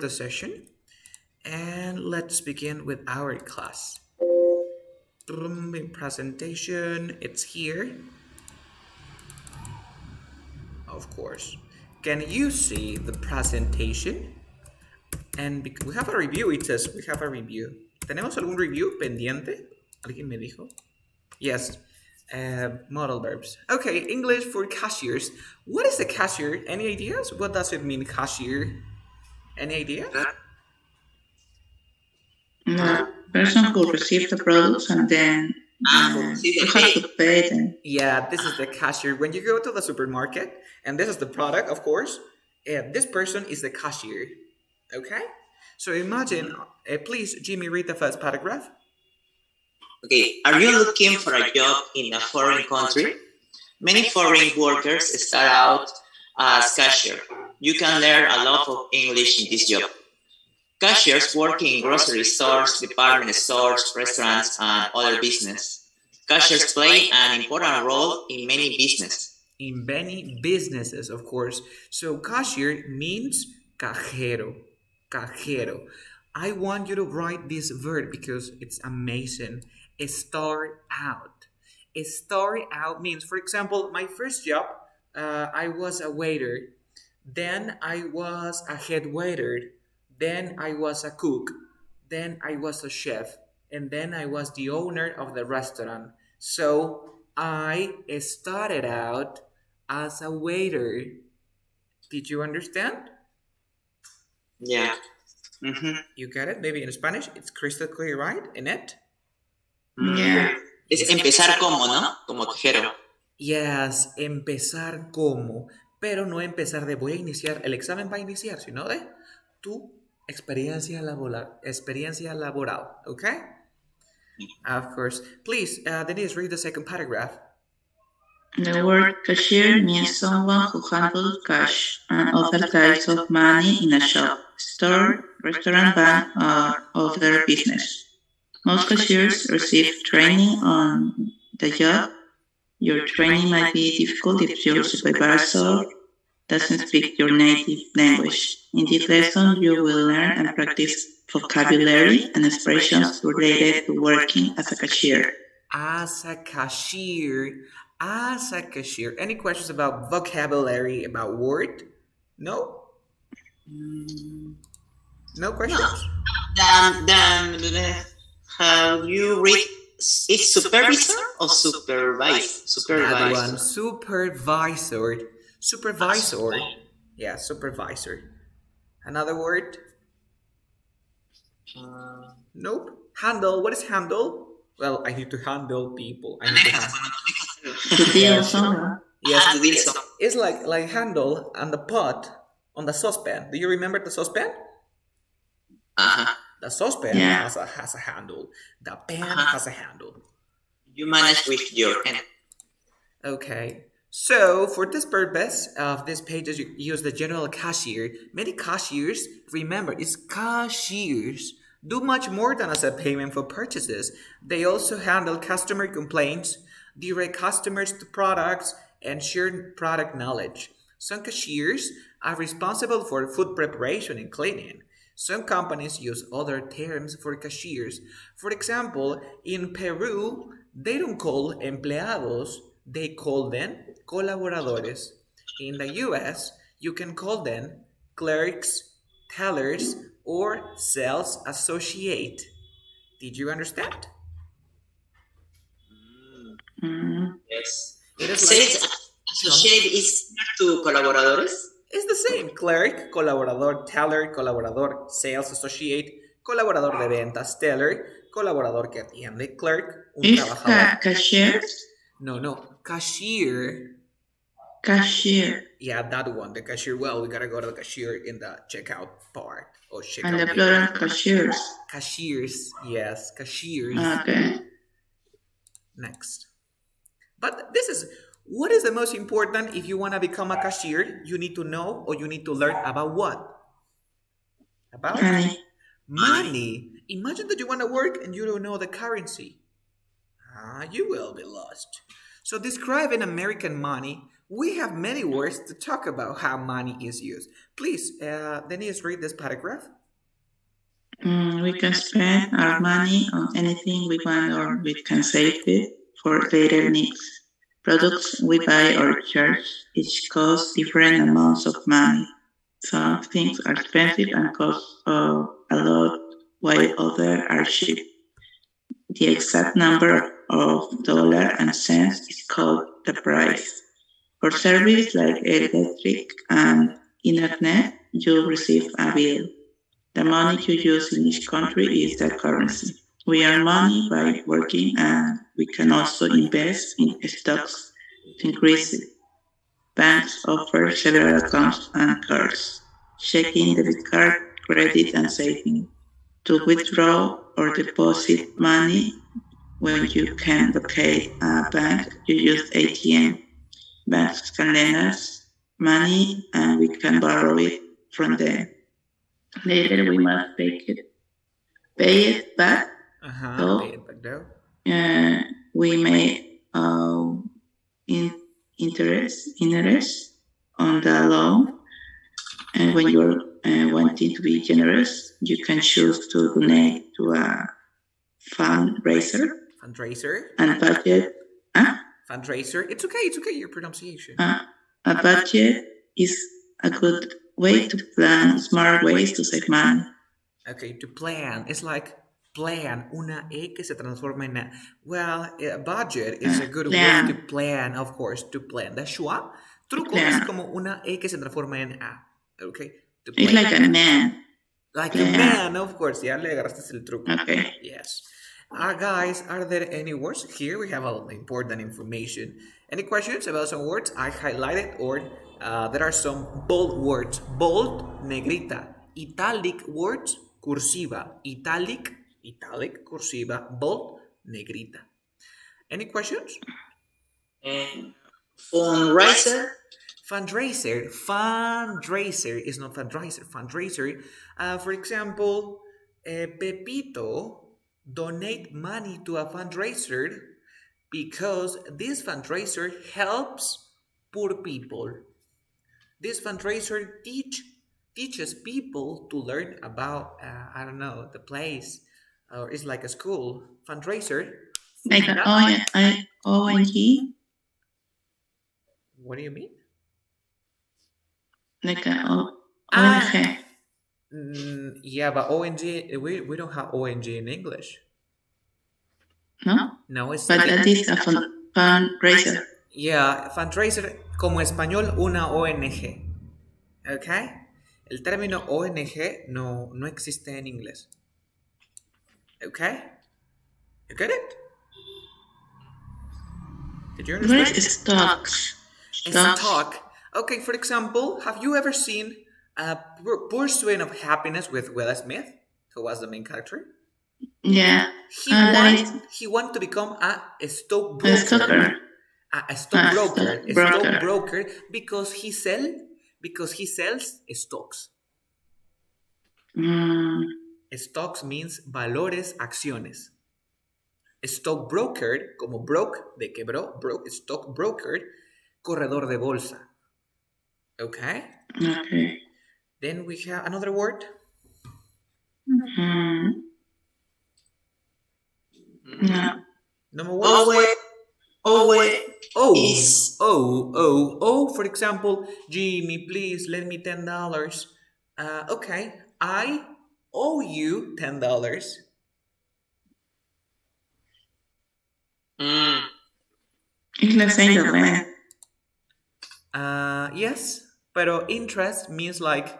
the session and let's begin with our class. Presentation, it's here, of course. Can you see the presentation? And we have a review, it says we have a review. ¿Tenemos algún review pendiente? ¿Alguien me dijo? Yes, modal verbs. Okay, English for cashiers. What is a cashier? Any ideas? What does it mean, cashier? Any idea? The person who receives the products and then you have to pay them. Yeah, this is the cashier. When you go to the supermarket and this is the product, of course, this person is the cashier. Okay? So imagine, please, Jimmy, read the first paragraph. Okay, are you looking for a job in a foreign country? Many foreign workers start out as cashier. You can learn a lot of English in this job. Cashiers work in grocery stores, department stores, restaurants, and other business. Cashiers play an important role in many businesses. In many businesses, of course. So cashier means cajero. Cajero. I want you to write this verb because it's amazing. Start out. Start out means, for example, my first job, I was a waiter. Then I was a head waiter. Then I was a cook. Then I was a chef. And then I was the owner of the restaurant. So I started out as a waiter. Did you understand? Yeah. You get it? Maybe in Spanish, it's crystal clear, right? Annette? Yeah. Es empezar como, ¿no? Como cajero. Yes, empezar como. Pero no empezar de voy a iniciar, el examen va a iniciar, sino de tu experiencia laboral. Okay? Of course. Please, Denise, read the second paragraph. The word cashier means someone who handles cash and other types of money in a shop, store, restaurant, bank, or other business. Most cashiers receive training on the job. Your training might be difficult if your supervisor doesn't speak your native language. In this lesson, you will learn and practice vocabulary and expressions related to working as a cashier. As a cashier. As a cashier. Any questions about vocabulary, about word? No? No questions? Have you read it's supervisor or supervise? That one, supervisor. Supervisor. Yeah, supervisor. Another word? Nope. Handle. What is handle? Well, I need to handle people. I need to handle. Yes, it's like handle and the pot on the saucepan. Do you remember the saucepan? The saucepan has a handle. The pan has a handle. You manage with your hand. Okay. So for this purpose of this page, you use the general cashier. Many cashiers, remember, it's cashiers, do much more than accept payment for purchases. They also handle customer complaints, direct customers to products, and share product knowledge. Some cashiers are responsible for food preparation and cleaning. Some companies use other terms for cashiers. For example, in Peru, they don't call empleados, they call them colaboradores. In the US, you can call them clerks, tellers, or sales associate. Did you understand? Yes. It is Sales associate is to colaboradores? It's the same. Clerk, colaborador, teller, colaborador, sales associate, colaborador de ventas, teller, colaborador que atiende, clerk, un trabajador. Cashier? No. Cashier. Cashier. Yeah, that one, the cashier. Well, we gotta go to the cashier in the checkout part. Or checkout. And the plural cashiers. Cashiers. Yes, cashiers. Okay. Next. But this is... What is the most important if you want to become a cashier? You need to know or you need to learn about what? About money. Imagine that you want to work and you don't know the currency. You will be lost. So describe in American money We have many words to talk about how money is used. Please, Denise, read this paragraph. We can spend our money on anything we want or we can save it for later needs. Products we buy or charge each cost different amounts of money. Some things are expensive and cost a lot, while others are cheap. The exact number of dollars and cents is called the price. For service like electric and internet, you receive a bill. The money you use in each country is the currency. We earn money by working and we can also invest in stocks to increase it. Banks offer several accounts and cards, checking, debit card, credit, and saving. To withdraw or deposit money when you can locate a bank, you use ATM. Banks can lend us money and we can borrow it from them. Later we must pay it back. So, Pay it back though. We may interest on the loan. And when you're wanting to be generous, you can choose to donate to a fundraiser. And budget. Fundraiser. It's okay. Your pronunciation. A budget is a good way to plan smart ways to save money. Okay, to plan. It's like plan. Una E que se transforma en A. Well, a budget is a good way to plan, of course, to plan. The schwa truco es como una E que se transforma en A. Okay? To plan. It's like a man. Like a man, of course. Ya le agarraste el truco. Okay. Yes. Guys, are there any words? Here we have important information. Any questions about some words I highlighted, or there are some bold words? Bold, negrita. Italic words, cursiva. Italic, cursiva. Bold, negrita. Any questions? Fundraiser. Fundraiser is not fundraiser. Fundraiser. For example, Pepito donate money to a fundraiser because this fundraiser helps poor people. This fundraiser teaches people to learn about the place, or it's like a school. Fundraiser. Like an ONG. What do you mean? Like an ONG. Yeah, but ONG, we don't have ONG in English. No, it's but that is a fundraiser. Yeah, fundraiser como español una ONG. Okay? El término ONG no existe en inglés. Okay? You get it? Did you understand? What is stocks? Stock. Okay, for example, have you ever seen Pursuit of Happiness with Will Smith, who was the main character? Yeah. He wanted to become a stockbroker. A stockbroker because he sells stocks. Stocks means valores, acciones. Stockbroker, como broke, de quebró, broke, stockbroker, corredor de bolsa. Okay? Okay. Then we have another word. No. Number one. For example, Jimmy, please lend me $10. Okay, I owe you $10. It's the same as lend. Yes, pero interest means like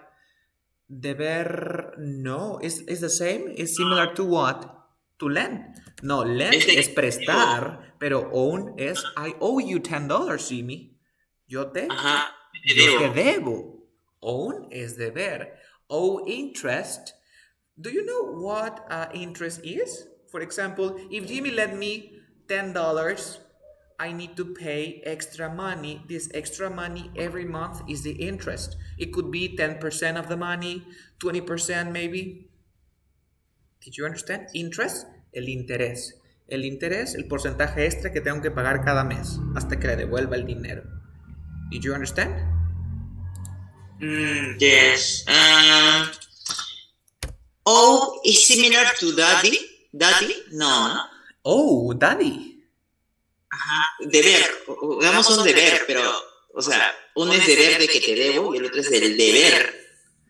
deber. No, it's the same. It's similar to what? To lend. No, lend es prestar, pero own es I owe you $10, Jimmy. Yo te debo. Own es deber. Owe interest. Do you know what interest is? For example, if Jimmy lent me $10, I need to pay extra money. This extra money every month is the interest. It could be 10% of the money, 20% maybe. Did you understand? Interest, el interés. El interés, el porcentaje extra que tengo que pagar cada mes hasta que le devuelva el dinero. Did you understand? Yes. O is similar to daddy. Daddy? No, no. Oh, daddy. Ajá. Deber. Hagamos un deber, pero, o sea, uno es deber de que te debo y el otro es del deber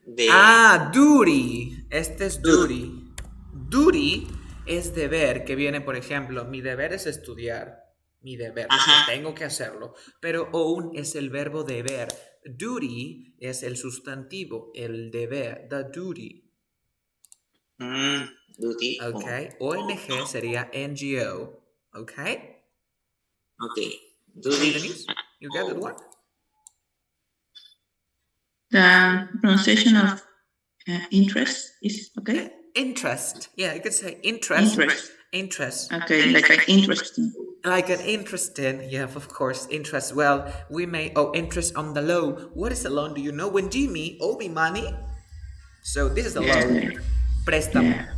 de Ah, duty. Este es duty. Duty es deber, que viene, por ejemplo, mi deber es estudiar. Mi deber, Ajá. tengo que hacerlo. Pero own es el verbo deber. Duty es el sustantivo, el deber, the duty. Duty. Ok, ONG sería NGO. Ok, Okay. okay, Duty. Denise, you got that one? The pronunciation of interest is okay? Interest. Yeah, you could say interest. Interest. Interest. Okay, like an interesting. Like an interest in, yeah, of course, interest. Well, we may, interest on the loan. What is a loan? Do you know? When Jimmy owe me money, so this is a loan. Préstamo. Yeah.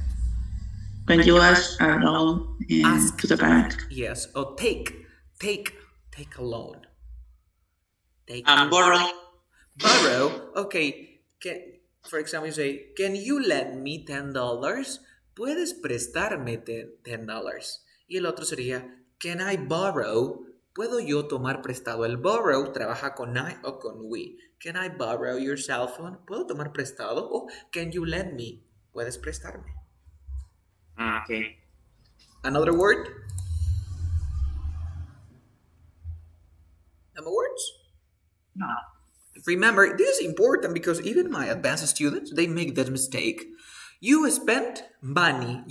When you ask a loan Ask to the bank. Yes, or take a loan. Take Borrow. Borrow. Okay. For example, you say, can you lend me $10? ¿Puedes prestarme $10? Y el otro sería, can I borrow? ¿Puedo yo tomar prestado? El borrow trabaja con I o con we. Can I borrow your cell phone? ¿Puedo tomar prestado? O can you lend me? ¿Puedes prestarme? Okay. Another word? No more words? No. Remember, this is important because even my advanced students, they make that mistake. You spend money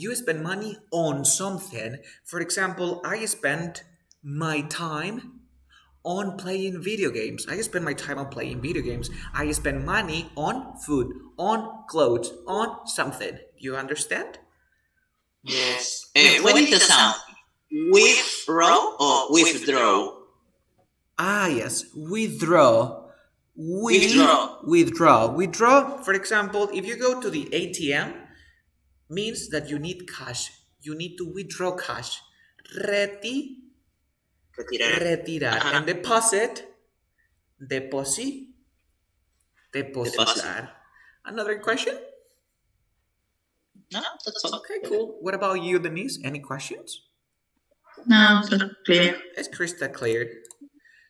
on something. For example, I spent my time on playing video games. I spend my time on playing video games. I spend money on food, on clothes, on something. You understand? Yes. What is the sound? Withdraw or withdraw? Ah, yes. Withdraw. Withdraw. For example, if you go to the ATM, means that you need cash. You need to withdraw cash. Retirar. And deposit. Depositar. Another question? No, that's all. Okay, cool. What about you, Denise? Any questions? No, so clear. It's crystal clear.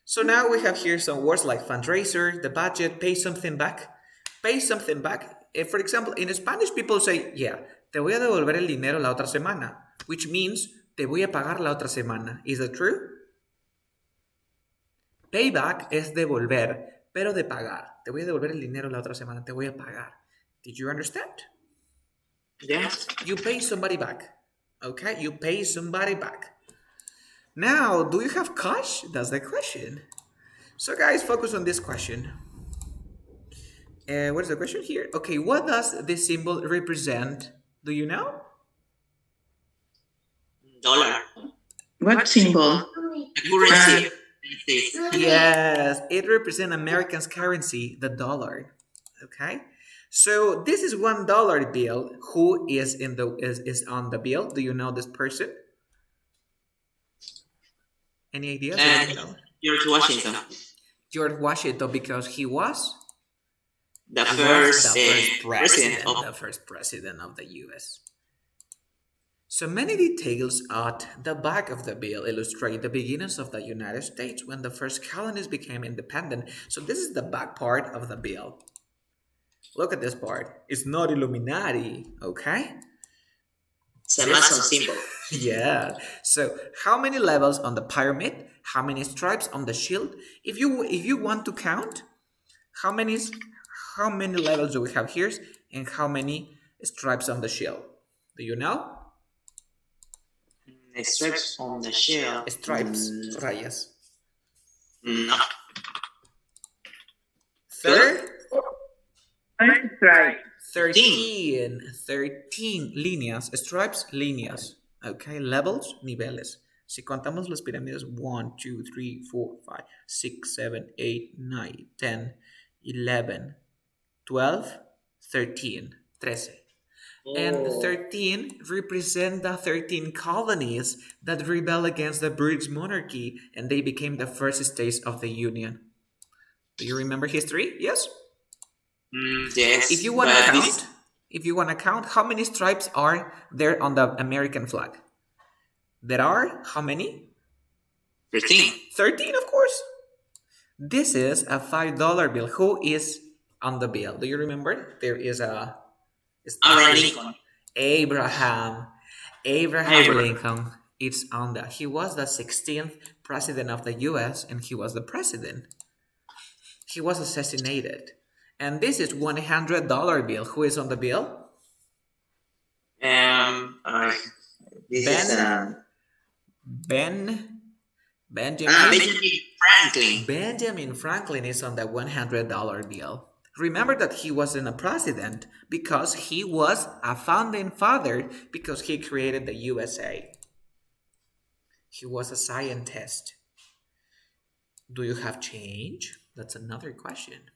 So now we have here some words like fundraiser, the budget, pay something back. Pay something back. For example, in Spanish, people say, yeah, te voy a devolver el dinero la otra semana, which means te voy a pagar la otra semana. Is that true? Payback es devolver, pero de pagar. Te voy a devolver el dinero la otra semana, te voy a pagar. Did you understand? Yes. You pay somebody back. Okay, you pay somebody back. Now, do you have cash? That's the question. So guys, focus on this question. What is the question here? Okay, what does this symbol represent? Do you know? Dollar. What symbol? Currency. Yes, it represents American's currency, the dollar. Okay, so this is $1 bill. Who is is on the bill? Do you know this person? Any ideas? George Washington. George Washington, because he was The first president of the U.S. So many details at the back of the bill illustrate the beginnings of the United States when the first colonies became independent. So this is the back part of the bill. Look at this part. It's not Illuminati, okay? It's a Mason symbol. Yeah. So how many levels on the pyramid? How many stripes on the shield? If you want to count, how many levels do we have here, and how many stripes on the shield? Do you know? Stripes on the shield. Stripes, rayas. No. Third. Right. 13 líneas, stripes, líneas, ok, levels, niveles. Si contamos las pirámides, 1, 2, 3, 4, 5, 6, 7, 8, 9, 10, 11, 12, 13, 13. And 13 represent the 13 colonies that rebel against the British monarchy, and they became the first states of the Union. Do you remember history? Yes? Yes, If you want to but count, if you want to count, how many stripes are there on the American flag? There are how many? 13. 13, of course. This is a $5 bill. Who is on the bill? Do you remember? There is a Aaron statue. Lincoln. Abraham. Abraham Abraham. Lincoln. It's on that. He was the 16th president of the US and he was the president. He was assassinated. And this is $100 bill. Who is on the bill? Um, uh, this is Ben Benjamin Benjamin Franklin. Benjamin Franklin is on the $100 bill. Remember that he wasn't a president because he was a founding father because he created the USA. He was a scientist. Do you have change? That's another question.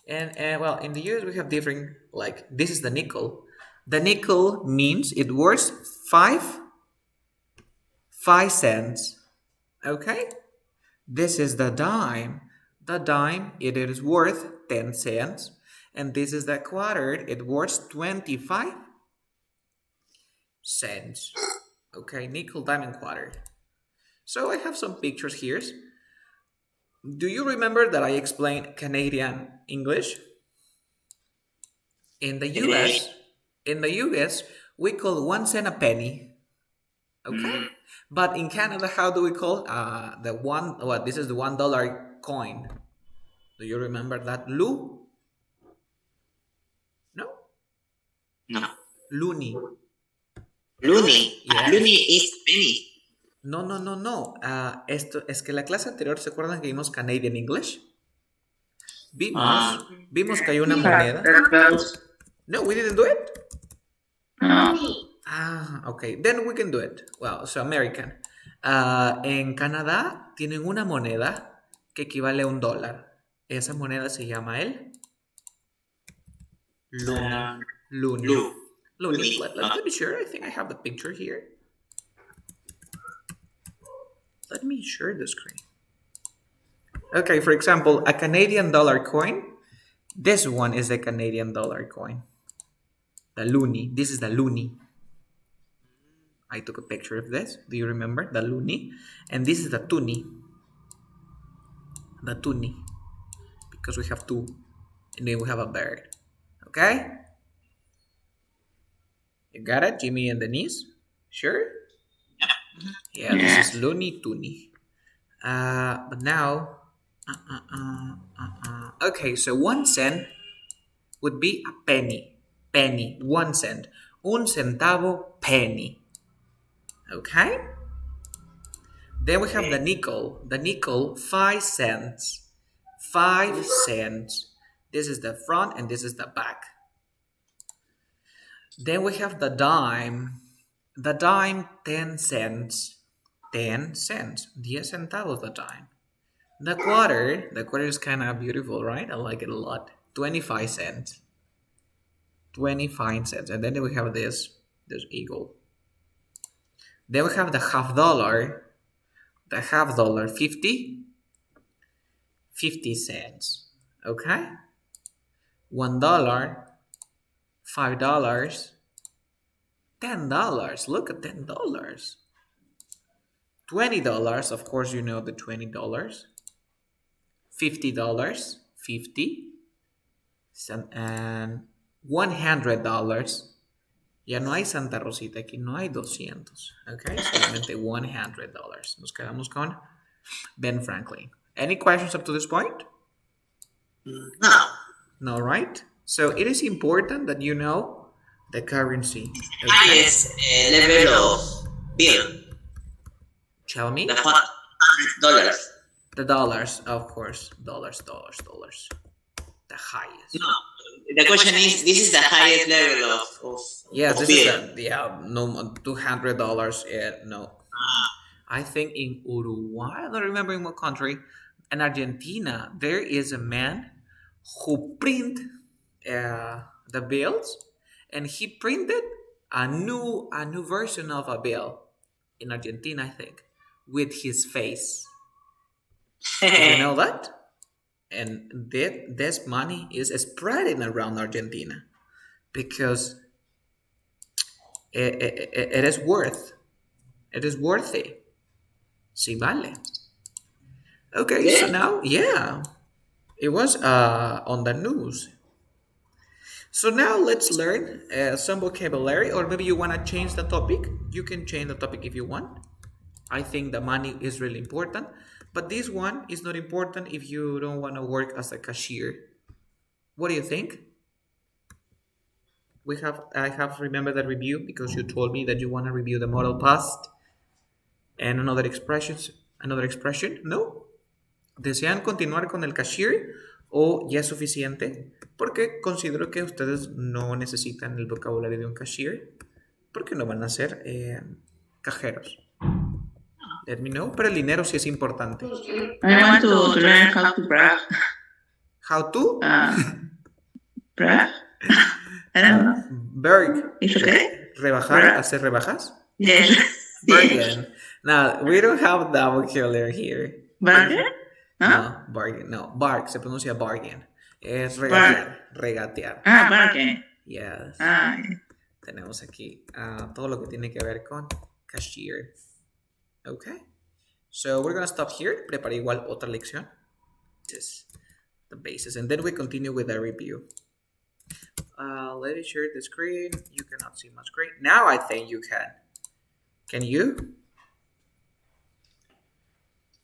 And well, in the US we have different, like this is the nickel. The nickel means it worth 5 cents. Okay? This is the dime. The dime, it is worth 10 cents. And this is the quarter, it worth 25 cents. Okay, nickel, dime, and quarter. So I have some pictures here. Do you remember that I explained Canadian English? In the US, we call 1 cent a penny. Okay? But in Canada, how do we call the one? Well, this is the $1 coin. Do you remember that? Lou? No? No. Loonie. Looney. Yes. Looney is penny. No. Esto es que la clase anterior, ¿se acuerdan que vimos Canadian English? Vimos que hay una moneda. No, we didn't do it? No. Okay. Then we can do it. Well, so American. En Canadá tienen una moneda que equivale a $1. Esa moneda se llama el Loonie. Let me share. I think I have the picture here. Let me share the screen. Okay, for example, a Canadian dollar coin. This one is a Canadian dollar coin. The loonie. This is the loonie. I took a picture of this. Do you remember? The loonie. And this is the toonie. The toonie. Because we have two. And then we have a bird. Okay? You got it, Jimmy and Denise? Sure? Yeah, this is Looney Toonie. But now, okay, so 1 cent would be a penny. Penny, 1 cent. Un centavo, penny. Okay? Then we have the nickel. The nickel, 5 cents. 5 cents. This is the front and this is the back. Then we have the dime. The dime, 10 cents. 10 cents. 10 centavos the dime. The quarter is kind of beautiful, right? I like it a lot. 25 cents. 25 cents. And then we have this eagle. Then we have the half dollar. The half dollar, 50 cents. Okay? $1, $5, $10. Look at $10. $20, of course you know the $20. $50, 50. And $100. Ya no hay Santa Rosita, aquí no hay 200. Okay, solamente $100. Nos quedamos con Ben Franklin. Any questions up to this point? No. No, right? So it is important that you know the currency. Okay? Highest level of bill. Tell me. The $100. The dollars, of course. Dollars. The highest. No. The question is, this is the highest level of yeah, this bill. is no $200. No. I think in Uruguay, I don't remember in what country, in Argentina, there is a man who print the bills, and he printed a new version of a bill in Argentina, I think, with his face. Did you know that? and this money is spreading around Argentina because it is worthy. Sí vale. Okay, so Yeah. now, yeah, it was on the news. So now let's learn some vocabulary, or maybe you want to change the topic. You can change the topic if you want. I think the money is really important, but this one is not important if you don't want to work as a cashier. What do you think? I have remembered the review because you told me that you want to review the model past and another expression. No? ¿Desean continuar con el cashier o ya es suficiente? Porque considero que ustedes no necesitan el vocabulario de un cashier porque no van a ser cajeros. Let me know, pero el dinero sí es importante. I want to learn how to brag. How to? Brag? I don't know. Berg. It's okay? Rebajar, Berg? hacer rebajas. Yes. Bargain. Now, we don't have that vocabulary here. Bargain? ¿No? No, bargain. No, bark, se pronuncia bargain. Es regatear, regatear. Ah, bargain. Yes. Ah, Tenemos aquí todo lo que tiene que ver con cashier. Okay. So we're going to stop here. Preparé igual otra lección. This is the basis. And then we continue with the review. Let me share the screen. You cannot see my screen. Now I think you can. Can you?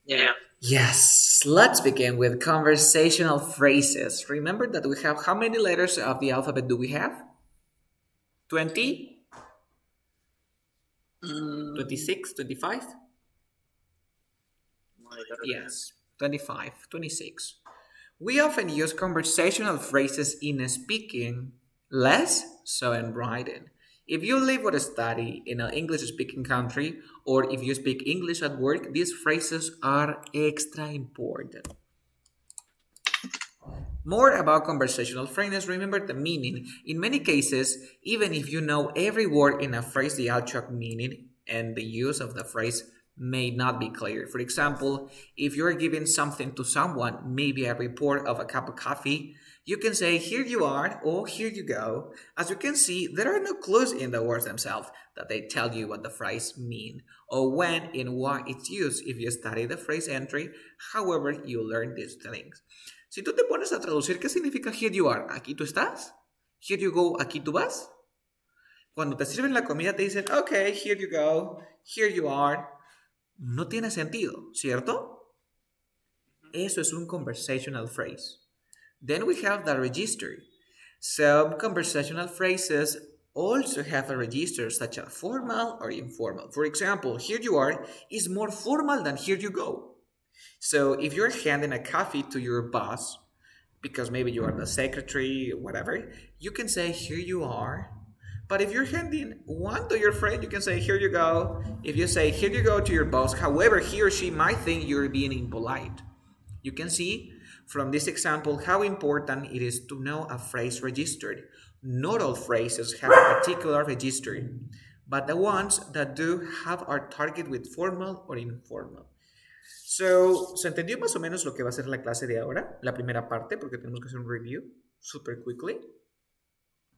Yeah. Yes. Let's begin with conversational phrases. Remember that we have how many letters of the alphabet do we have? 20? 26? 25? Yes, 25, 26. We often use conversational phrases in speaking, less so in writing. If you live or study in an English-speaking country, or if you speak English at work, these phrases are extra important. More about conversational phrases, remember the meaning. In many cases, even if you know every word in a phrase, the actual meaning and the use of the phrase may not be clear. For example, if you're giving something to someone, maybe a report of a cup of coffee, you can say, here you are, or here you go. As you can see, there are no clues in the words themselves that they tell you what the phrase mean, or when and why it's used if you study the phrase entry, however you learn these things. Si tú te pones a traducir, ¿qué significa here you are? Aquí tú estás. Here you go, aquí tú vas. Cuando te sirven la comida te dicen, okay, here you go, here you are. No tiene sentido, ¿cierto? Eso es un conversational phrase. Then we have the register. Some conversational phrases also have a register such as formal or informal. For example, here you are is more formal than here you go. So if you're handing a coffee to your boss, because maybe you are the secretary or whatever, you can say here you are. But if you're handing one to your friend, you can say here you go. If you say here you go to your boss, however, he or she might think you're being impolite. You can see from this example how important it is to know a phrase registered. Not all phrases have a particular register, but the ones that do have are targeted with formal or informal. So, ¿se entendió más o menos lo que va a ser la clase de ahora? La primera parte, porque tenemos que hacer un review super quickly.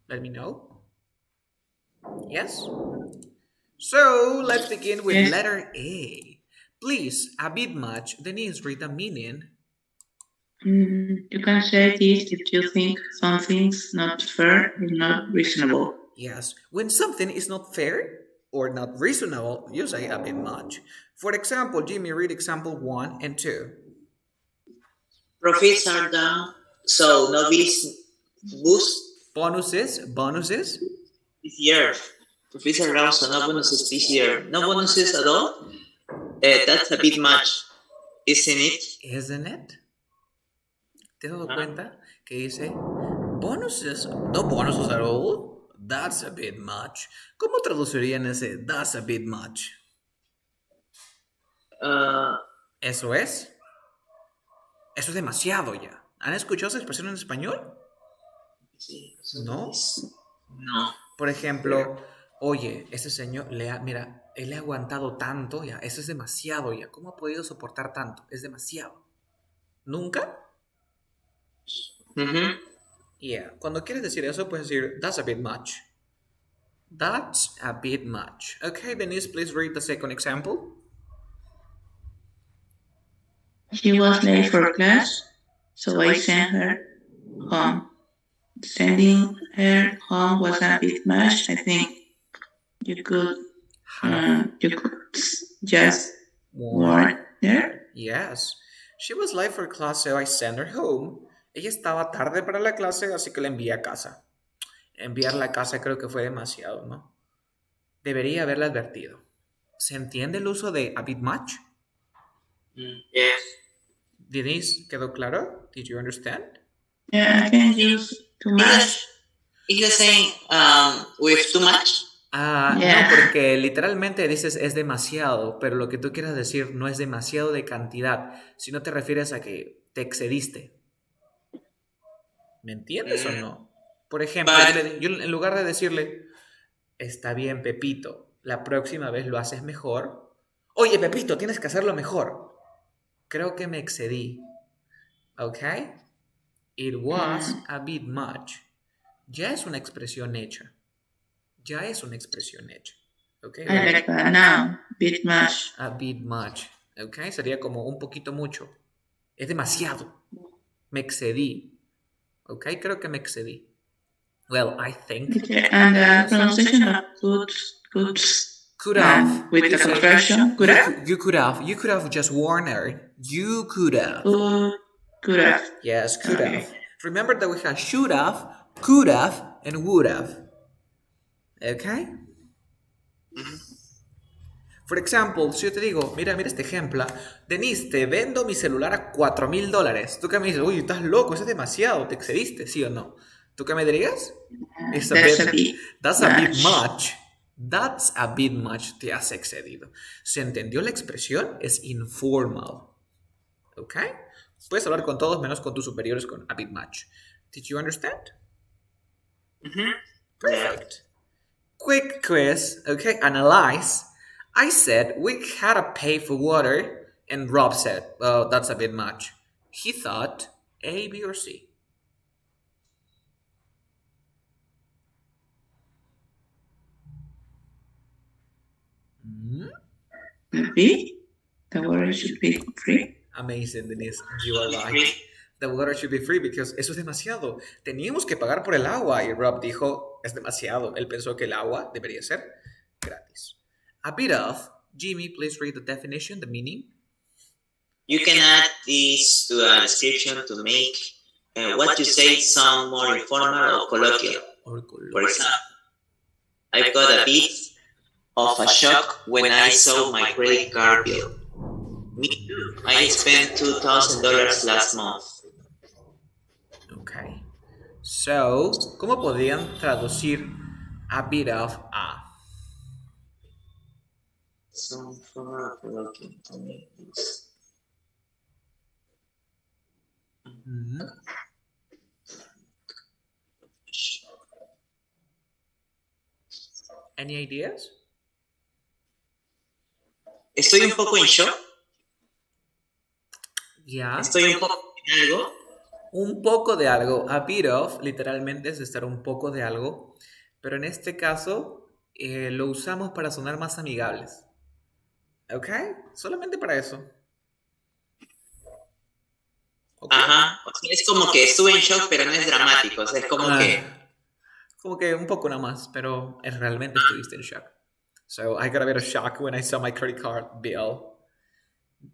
Let me know. Yes? So, let's begin with letter A. Please, a bit much. Denise, read the meaning. You can say this if you think something's not fair or not reasonable. Yes, when something is not fair or not reasonable, you say a bit much. For example, Jimmy, read example 1 and 2. Profits are down, so no boost Bonuses? this year. Profits are down, so no bonuses this year. No bonuses at all? That's a bit much, isn't it? Isn't it? ¿Te has dado cuenta que dice bonuses? No bonuses at all? That's a bit much. ¿Cómo traducirían ese that's a bit much? Eso es. Eso es demasiado ya. ¿Han escuchado esa expresión en español? Sí. ¿No? No. Por ejemplo, oye, ese señor, mira, él le ha aguantado tanto ya. Eso es demasiado ya. ¿Cómo ha podido soportar tanto? Es demasiado. ¿Nunca? Mm-hmm. Yeah, cuando quieres decir eso, puedes decir, that's a bit much. That's a bit much. Okay, Denise, please read the second example. She was late for class, so I sent her home. Sending her home was a bit much. I think you could Have you could just warn warn her. Yes. She was late for class, so I sent her home. Ella estaba tarde para la clase, así que la envié a casa. Enviarla a casa creo que fue demasiado, ¿no? Debería haberla advertido. ¿Se entiende el uso de a bit much? Yes. Denise, ¿quedó claro? Did you understand? Yeah, I can use too much. Is the same with too much? Ah, Yeah. no, porque literalmente dices es demasiado, pero lo que tú quieras decir no es demasiado de cantidad, sino te refieres a que te excediste. ¿Me entiendes o no? Por ejemplo, But yo en lugar de decirle, está bien, Pepito, la próxima vez lo haces mejor. Oye, Pepito, tienes que hacerlo mejor. Creo que me excedí. ¿Ok? It was a bit much. Ya es una expresión hecha. Ya es una expresión hecha. ¿Ok? I like that now. Bit much. A bit much. ¿Ok? Sería como un poquito mucho. Es demasiado. Me excedí. ¿Ok? Creo que me excedí. Well, I think. Okay. And the pronunciation of Could have. with the contraction could have. You could have. You could have just warned her. You could have. Could have. Yes, could Okay. have. Remember that we had should have, could have, and would have. Okay? For example, si yo te digo, mira este ejemplo. Denise, te vendo mi celular a $4,000. Tú que me dices, uy, estás loco, eso es demasiado, te excediste, ¿sí o no? ¿Tú qué me dirías? It's a That's bit, a bit that's a bit much. much. That's a bit much, te has excedido. ¿Se entendió la expresión? Es informal. ¿Ok? Puedes hablar con todos menos con tus superiores con a bit much. Did you understand? Perfect. Quick quiz, okay? Analyze. I said we had to pay for water, and Rob said, well, that's a bit much. He thought A, B, or C. B. The water should be free. Amazing, Denise. You are right. The water should be free because eso es demasiado. Teníamos que pagar por el agua. Y Rob dijo, es demasiado. Él pensó que el agua debería ser gratis. A bit of. Jimmy, please read the definition, the meaning. You can add this to a description to make what you say sound more informal or colloquial. For example, I've got a bit of a shock when I saw my credit card bill. Me too. I spent $2,000 last month. Okay. So, ¿cómo podrían traducir a bit of a? So, for colloquial to make this. Any ideas? Estoy un poco en shock. Ya. Estoy un poco en algo. Un poco de algo. A bit of, literalmente, es estar un poco de algo. Pero en este caso, lo usamos para sonar más amigables. ¿Ok? Solamente para eso. Okay. Ajá. O sea, es como que estuve en shock, pero no es dramático. O sea, es como que... Como que un poco nada más, pero realmente estuviste en shock. So, I got a bit of shock when I saw my credit card bill.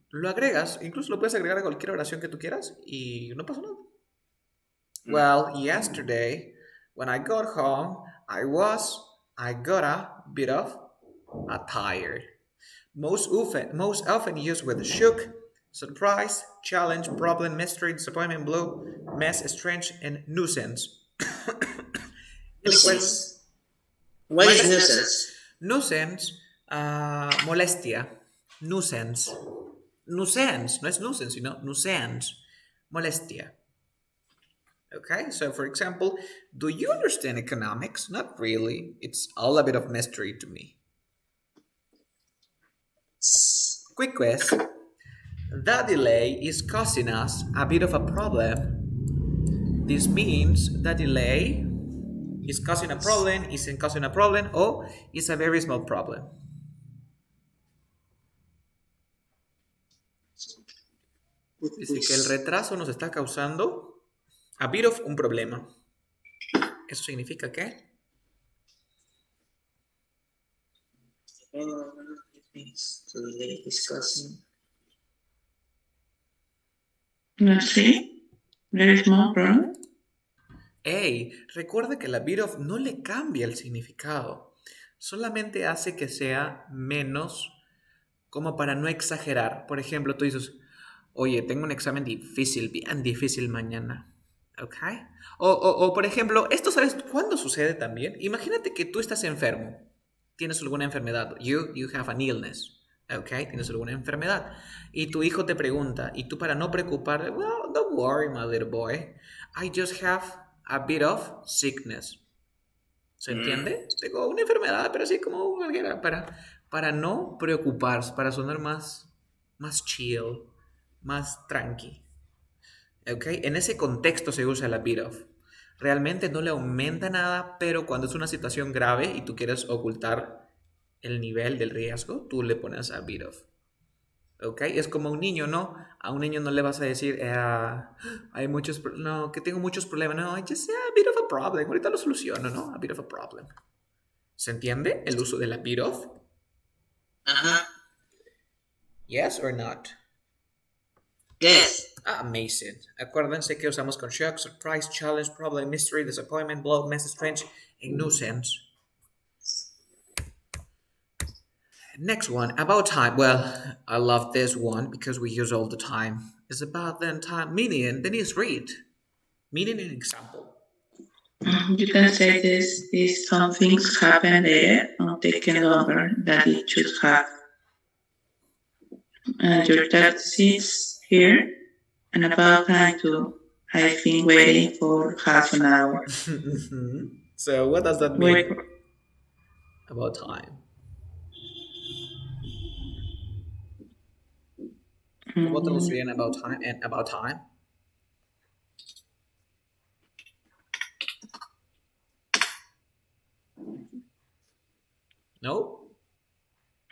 Lo agregas, incluso lo puedes agregar a cualquier oración que tú quieras y no pasa nada. Well, yesterday, when I got home, I got a bit of tired. Most often used with shook, surprise, challenge, problem, mystery, disappointment, blow, mess, strange, and nuisance. Nuisance. What is nuisance? Nuisance, molestia. Nuisance. Nuisance, no es nuisance, sino nuisance. Molestia. Okay, so for example, do you understand economics? Not really. It's all a bit of mystery to me. Quick quiz. That delay is causing us a bit of a problem. This means the delay is causing a problem, isn't causing a problem, or is a very small problem. Dice que el retraso nos está causando a bit of un problema. ¿Eso significa qué? No sé. Very small problem. Hey, recuerda que la bit of no le cambia el significado. Solamente hace que sea menos como para no exagerar. Por ejemplo, tú dices, oye, tengo un examen difícil, bien difícil mañana. ¿Ok? O por ejemplo, esto sabes cuándo sucede también. Imagínate que tú estás enfermo. Tienes alguna enfermedad. You have an illness. ¿Ok? Tienes alguna enfermedad. Y tu hijo te pregunta, y tú para no preocupar, well, don't worry, my little boy. I just have a bit of sickness. ¿Se entiende? Tengo una enfermedad, pero así como cualquiera, para no preocuparse, para sonar más chill, más tranqui. ¿Ok? En ese contexto se usa la bit of. Realmente no le aumenta nada, pero cuando es una situación grave y tú quieres ocultar el nivel del riesgo, tú le pones a bit of. ¿Ok? Es como un niño, ¿no? A un niño no le vas a decir, hay muchos, no, que tengo muchos problemas. No, just a bit of a problem. Ahorita lo soluciono, ¿no? A bit of a problem. ¿Se entiende el uso de la bit of? Ajá. Yes or not? Yes. Amazing. Acuérdense que usamos con shock, surprise, challenge, problem, mystery, disappointment, blow, message, strange, and nuisance. Next one, about time. Well, I love this one because we use all the time. It's about then time. Meaning, Denise, read. Meaning an example. You can say this is some things happen later or taken longer than it should have. And your taxi's here and about time too. I've been waiting for half an hour. So what does that mean? Wait. About time. ¿Cómo traducirían about time and about time? No?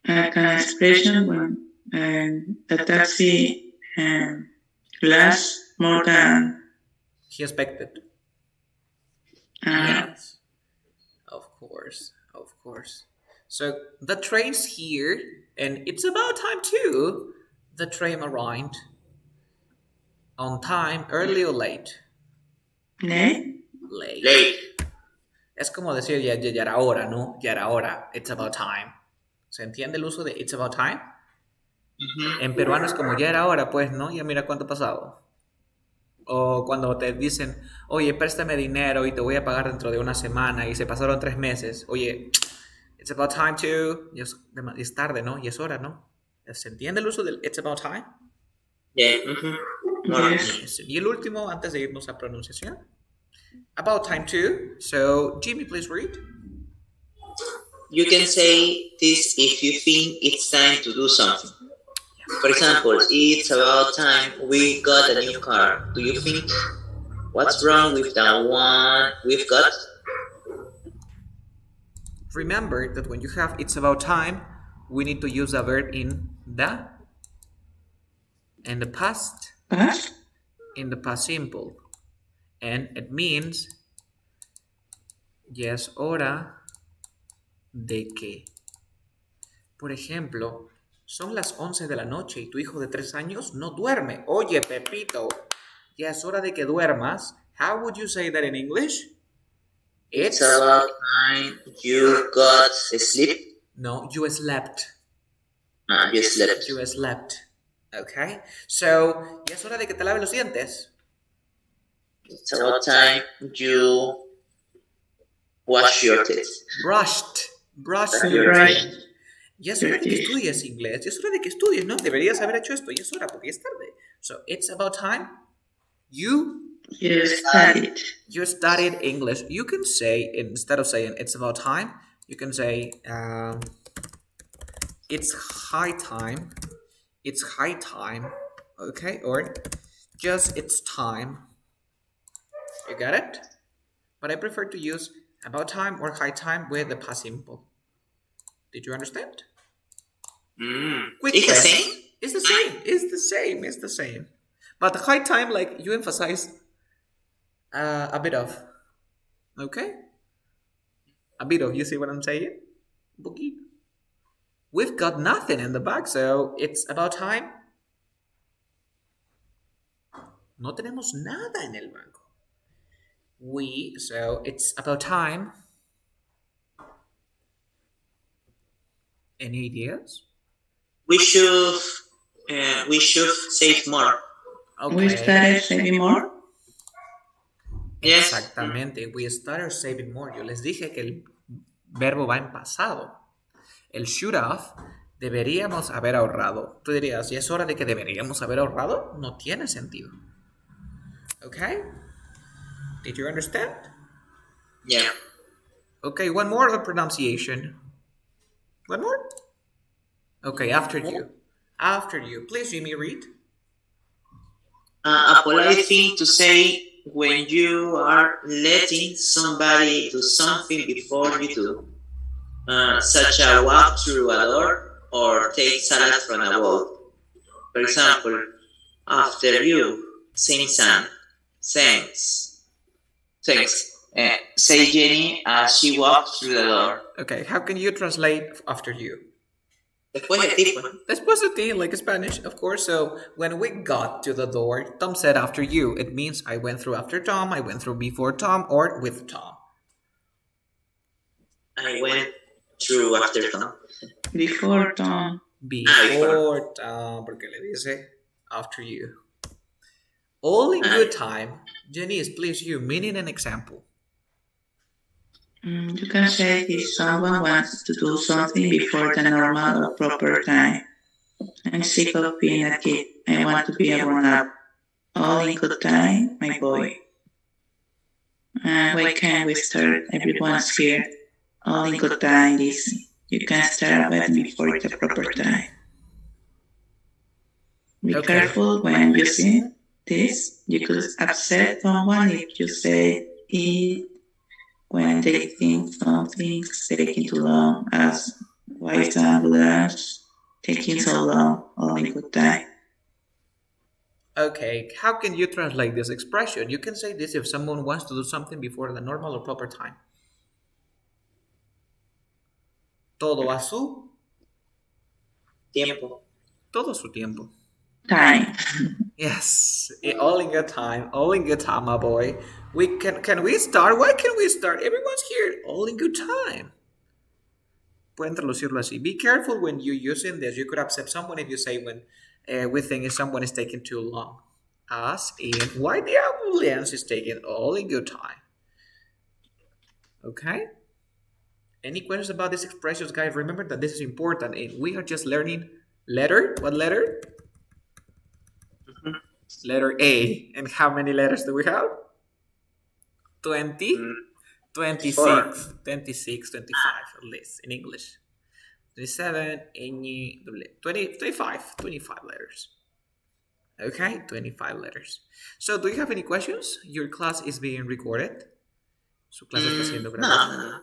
An expression when the taxi lasts more than He expected. uh, Yes. Of course. Of course. So the train's here, and it's about time too. The train arrived. On time, early or late? late. Late. Late. Es como decir ya era hora, ¿no? Ya era hora. It's about time. ¿Se entiende el uso de it's about time? En peruano es como ya era hora, pues, ¿no? Ya mira cuánto ha pasado. O cuando te dicen, oye, préstame dinero y te voy a pagar dentro de una semana y se pasaron 3 meses. Oye, it's about time to... Y es tarde, ¿no? Y es hora, ¿no? ¿Se entiende el uso del it's about time? Yeah. Yes. Y el último, antes de irnos a pronunciación. About time too. So, Jimmy, please read. You can say this if you think it's time to do something. For example, it's about time we got a new car. Do you think what's wrong with the one we've got? Remember that when you have it's about time, we need to use a verb in the past, Past? in the past simple. And it means ya es hora de que. Por ejemplo, son las 11 de la noche y tu hijo de 3 años no duerme. Oye, Pepito, ya es hora de que duermas. How would you say that in English? It's about time you got sleep. No, you slept. You slept. You slept. Okay? So, ya es hora de que te laves los dientes. It's about time you wash your teeth. Brushed your teeth. Ya es hora de que estudies inglés. Ya es hora de que estudies, ¿no? Deberías haber hecho esto. Ya es hora porque ya es tarde. So, it's about time you studied English. You can say, instead of saying it's about time, you can say it's high time. It's high time. Okay? Or just it's time. You got it? But I prefer to use about time or high time with the past simple. Did you understand? Quick It's the test. same? It's the same. It's the same. It's the same. But the high time, like you emphasize a bit of. Okay? A bit of. You see what I'm saying? Boogie. We've got nothing in the back, so it's about time. No tenemos nada en el banco. So it's about time. Any ideas? We should save more. We started saving more. Yes. Exactamente. We started saving more. Yo les dije que el verbo va en pasado. El should have, deberíamos haber ahorrado. Tú dirías, ¿y es hora de que deberíamos haber ahorrado? No tiene sentido. Okay? Did you understand? Yeah. Okay, one more of the pronunciation. One more? Okay, after you. After you. Please, Jimmy, read. A polite thing to say when you are letting somebody do something before you do, such as walk through a door or take salad from a bowl. For example, after you, sing Sam. Thanks. Thanks. Say Jenny as she walked through the door. Okay, how can you translate after you? Después de ti, pues. Después de ti, like Spanish, of course. So when we got to the door, Tom said after you. It means I went through after Tom, I went through before Tom, or with Tom. I went through after Tom. Before Tom. Before Tom, porque le dice after you. All in good time. Janice, please, you, meaning an example. You can say if someone wants to do something before the normal or proper time. I'm sick of being a kid. I want to be a grown-up. All in good time, my boy. Why can't we start? Everyone's here. All in good time, this. You can start a bit before the proper time. Be careful when you see this. You could upset someone if you say it when they think something's taking too long, as why is the ambulance taking so long? All in good time. Okay, how can you translate this expression? You can say this if someone wants to do something before the normal or proper time. Todo a su Tiempo. todo su tiempo. Time. Yes, all in good time, my boy. Can we start? Why can we start? Everyone's here, all in good time. Pueden traducirlo así. Be careful when you're using this. You could upset someone if you say when we think someone is taking too long. As in, why the ambulance is taking all in good time. Okay? Any questions about these expressions, guys? Remember that this is important. We are just learning letter. What letter? Letter A. And how many letters do we have? 20? 26, 26, 25 at least in English. 27, 20, 25 letters. Okay, 25 letters. So, do you have any questions? Your class is being recorded. Su clase está siendo grabada. No.